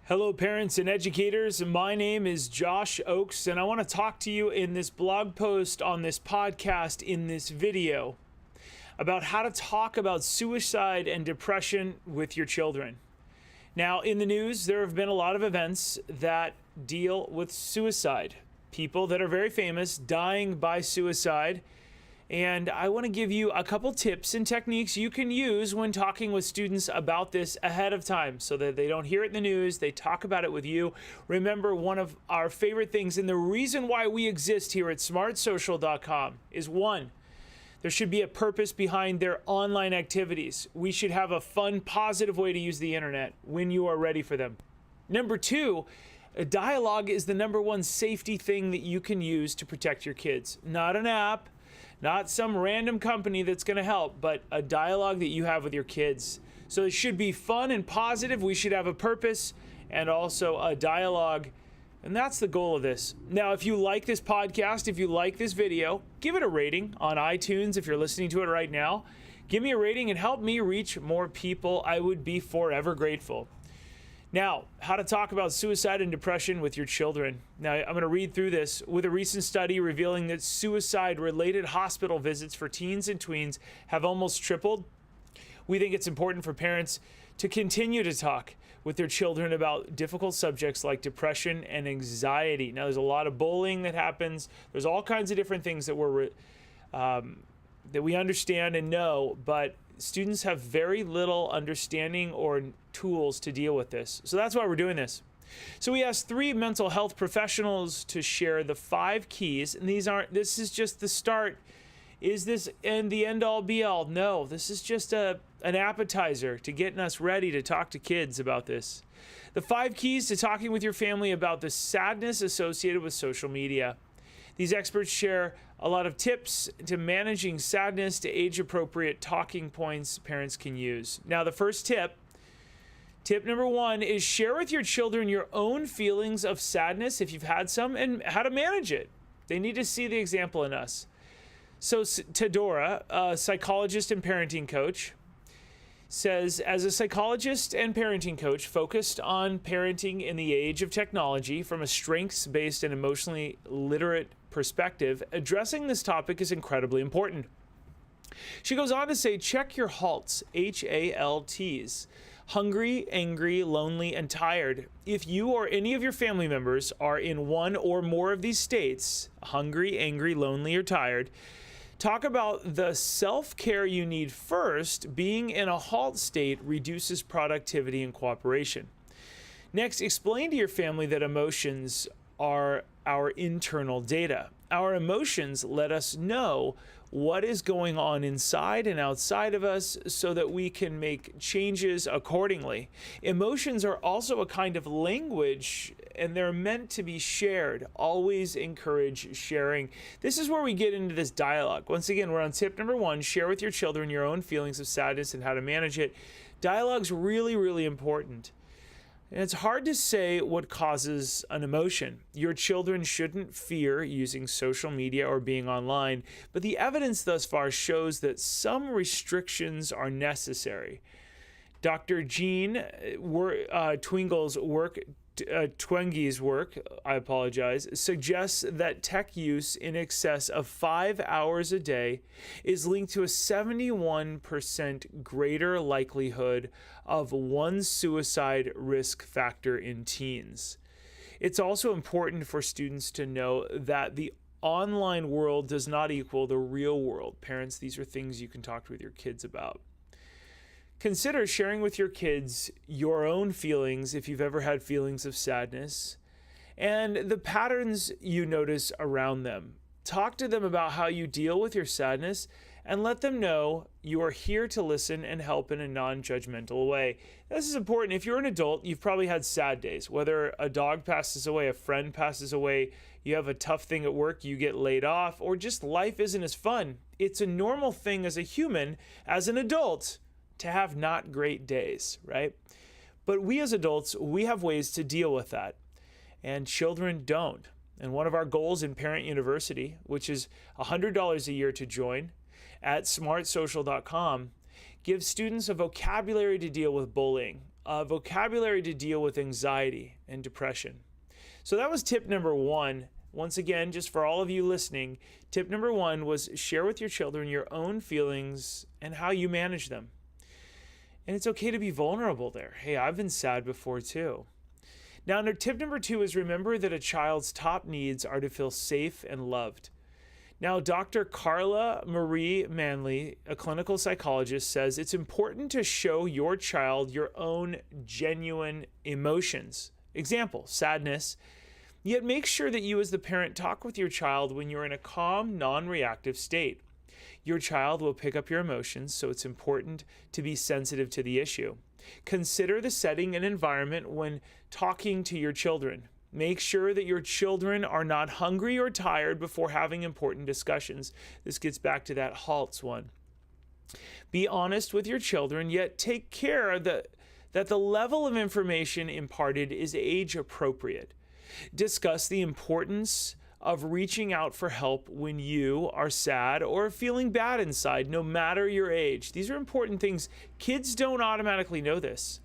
Hello, parents and educators. My name is Josh Oakes, and I want to talk to you in this blog post, on this podcast, in this video about how to talk about suicide and depression with your children. Now, in the news, there have been a lot of events that deal with suicide. People that are very famous dying by suicide. And I want to give you a couple tips and techniques you can use when talking with students about this ahead of time so that they don't hear it in the news, they talk about it with you. Remember, one of our favorite things and the reason why we exist here at smartsocial.com is one, there should be a purpose behind their online activities. We should have a fun, positive way to use the internet when you are ready for them. Number two, a dialogue is the number one safety thing that you can use to protect your kids. Not an app, not some random company that's going to help, but a dialogue that you have with your kids. So it should be fun and positive. We should have a purpose and also a dialogue. And that's the goal of this. Now, if you like this podcast, if you like this video, give it a rating on iTunes if you're listening to it right now. Give me a rating and help me reach more people. I would be forever grateful. Now, how to talk about suicide and depression with your children. Now, I'm going to read through this with a recent study revealing that suicide-related hospital visits for teens and tweens have almost tripled. We think it's important for parents to continue to talk with their children about difficult subjects like depression and anxiety. Now, there's a lot of bullying that happens. There's all kinds of different things that we understand and know, but students have very little understanding or tools to deal with this. So that's why we're doing this. So we asked 3 mental health professionals to share the 5 keys, and this is just the start. Is this the end all be all? No, this is just an appetizer to getting us ready to talk to kids about this. The 5 keys to talking with your family about the sadness associated with social media. These experts share a lot of tips to managing sadness, to age-appropriate talking points parents can use. Now, the first tip number 1 is share with your children your own feelings of sadness, if you've had some, and how to manage it. They need to see the example in us. So Teodora, a psychologist and parenting coach, says, as a psychologist and parenting coach focused on parenting in the age of technology from a strengths-based and emotionally literate perspective, addressing this topic is incredibly important. She goes on to say, check your H.A.L.Ts, H.A.L.Ts, hungry, angry, lonely, and tired. If you or any of your family members are in one or more of these states, hungry, angry, lonely, or tired, talk about the self-care you need first. Being in a halt state reduces productivity and cooperation. Next, explain to your family that emotions are our internal data. Our emotions let us know what is going on inside and outside of us so that we can make changes accordingly. Emotions are also a kind of language, and they're meant to be shared. Always encourage sharing. This is where we get into this dialogue. Once again, we're on tip number 1, share with your children your own feelings of sadness and how to manage it. Dialogue's really, really important. And it's hard to say what causes an emotion. Your children shouldn't fear using social media or being online, but the evidence thus far shows that some restrictions are necessary. Dr. Jean Twenge's work, suggests that tech use in excess of 5 hours a day is linked to a 71% greater likelihood of one suicide risk factor in teens. It's also important for students to know that the online world does not equal the real world. Parents, these are things you can talk with your kids about. Consider sharing with your kids your own feelings, if you've ever had feelings of sadness, and the patterns you notice around them. Talk to them about how you deal with your sadness and let them know you are here to listen and help in a non-judgmental way. This is important. If you're an adult, you've probably had sad days. Whether a dog passes away, a friend passes away, you have a tough thing at work, you get laid off, or just life isn't as fun. It's a normal thing as a human, as an adult, to have not great days, right? But we as adults, we have ways to deal with that, and children don't. And one of our goals in Parent University, which is $100 a year to join at smartsocial.com, gives students a vocabulary to deal with bullying, vocabulary to deal with anxiety and depression. So that was tip number 1. Once again, just for all of you listening, tip number 1 was share with your children your own feelings and how you manage them. And it's okay to be vulnerable there. Hey, I've been sad before too. Now, tip number 2 is remember that a child's top needs are to feel safe and loved. Now, Dr. Carla Marie Manley, a clinical psychologist, says it's important to show your child your own genuine emotions. Example, sadness. Yet make sure that you as the parent talk with your child when you're in a calm, non-reactive state. Your child will pick up your emotions, so it's important to be sensitive to the issue. Consider the setting and environment when talking to your children. Make sure that your children are not hungry or tired before having important discussions. This gets back to that H.A.L.Ts one. Be honest with your children, yet take care that the level of information imparted is age appropriate. Discuss the importance of reaching out for help when you are sad or feeling bad inside, no matter your age. These are important things. Kids don't automatically know this.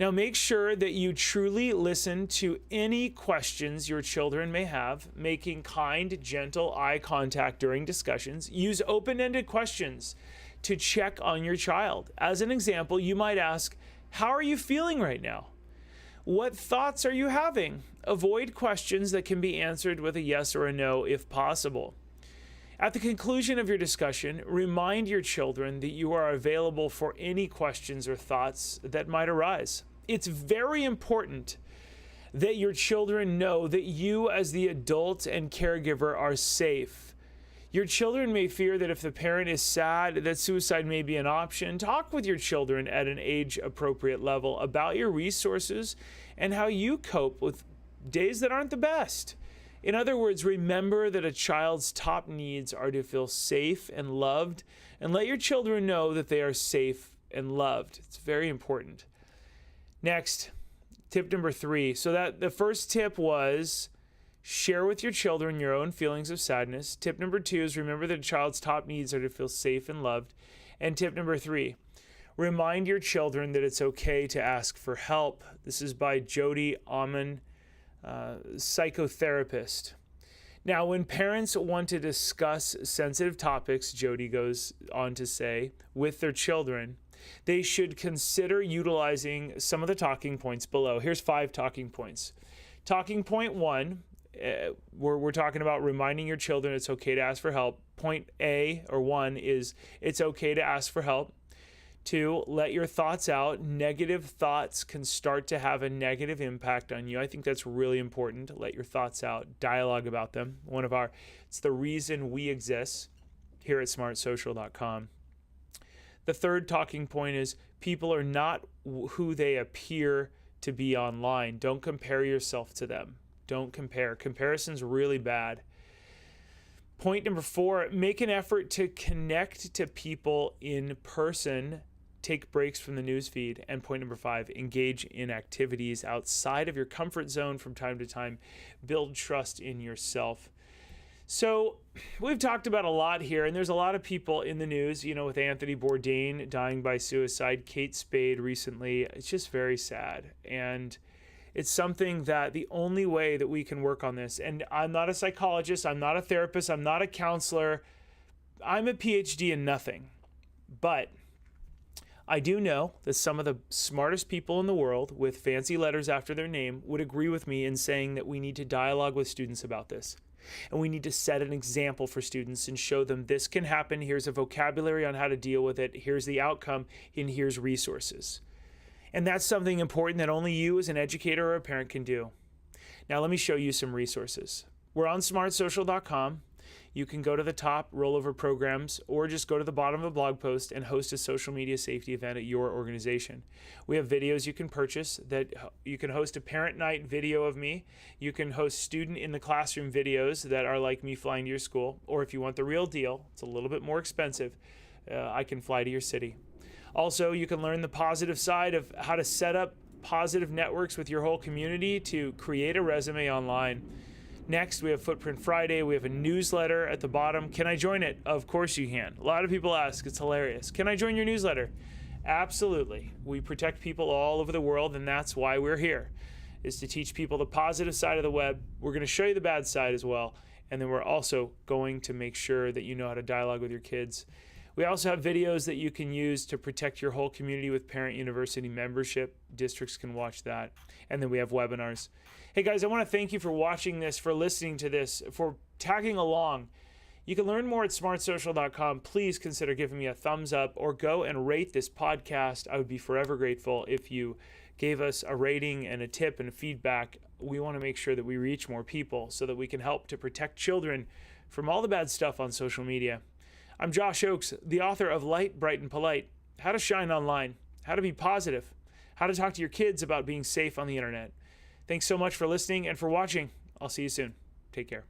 Now, make sure that you truly listen to any questions your children may have, making kind, gentle eye contact during discussions. Use open-ended questions to check on your child. As an example, you might ask, "How are you feeling right now? What thoughts are you having?" Avoid questions that can be answered with a yes or a no if possible. At the conclusion of your discussion, remind your children that you are available for any questions or thoughts that might arise. It's very important that your children know that you as the adult and caregiver are safe. Your children may fear that if the parent is sad, that suicide may be an option. Talk with your children at an age-appropriate level about your resources and how you cope with days that aren't the best. In other words, remember that a child's top needs are to feel safe and loved, and let your children know that they are safe and loved. It's very important. Next, tip number 3. So that the first tip was share with your children your own feelings of sadness. Tip number 2 is remember that a child's top needs are to feel safe and loved. And tip number 3, remind your children that it's okay to ask for help. This is by Jody Amon, psychotherapist. Now, when parents want to discuss sensitive topics, Jody goes on to say, with their children, they should consider utilizing some of the talking points below. Here's 5 talking points. Talking point 1, we're talking about reminding your children it's okay to ask for help. Point A, or 1, is it's okay to ask for help. 2, let your thoughts out. Negative thoughts can start to have a negative impact on you. I think that's really important. Let your thoughts out. Dialogue about them. It's the reason we exist here at smartsocial.com. The third talking point is people are not who they appear to be online. Don't compare yourself to them. Don't compare. Comparison's really bad. Point number 4, make an effort to connect to people in person. Take breaks from the news feed. And point number 5, engage in activities outside of your comfort zone from time to time. Build trust in yourself. So we've talked about a lot here, and there's a lot of people in the news, with Anthony Bourdain dying by suicide, Kate Spade recently. It's just very sad. And it's something that the only way that we can work on this, and I'm not a psychologist, I'm not a therapist, I'm not a counselor, I'm a PhD in nothing. But I do know that some of the smartest people in the world with fancy letters after their name would agree with me in saying that we need to dialogue with students about this. And we need to set an example for students and show them this can happen. Here's a vocabulary on how to deal with it. Here's the outcome, and here's resources. And that's something important that only you as an educator or a parent can do. Now let me show you some resources. We're on smartsocial.com. You can go to the top, rollover programs, or just go to the bottom of a blog post and host a social media safety event at your organization. We have videos you can purchase that you can host a parent night video of me. You can host student in the classroom videos that are like me flying to your school. Or if you want the real deal, it's a little bit more expensive, I can fly to your city. Also, you can learn the positive side of how to set up positive networks with your whole community to create a resume online. Next, we have Footprint Friday. We have a newsletter at the bottom. Can I join it? Of course you can. A lot of people ask. It's hilarious. Can I join your newsletter? Absolutely. We protect people all over the world, and that's why we're here, is to teach people the positive side of the web. We're going to show you the bad side as well, and then we're also going to make sure that you know how to dialogue with your kids. We also have videos that you can use to protect your whole community with Parent University membership. Districts can watch that. And then we have webinars. Hey guys, I want to thank you for watching this, for listening to this, for tagging along. You can learn more at smartsocial.com. Please consider giving me a thumbs up or go and rate this podcast. I would be forever grateful if you gave us a rating and a tip and feedback. We want to make sure that we reach more people so that we can help to protect children from all the bad stuff on social media. I'm Josh Oakes, the author of Light, Bright, and Polite, How to Shine Online, How to Be Positive, How to Talk to Your Kids About Being Safe on the Internet. Thanks so much for listening and for watching. I'll see you soon. Take care.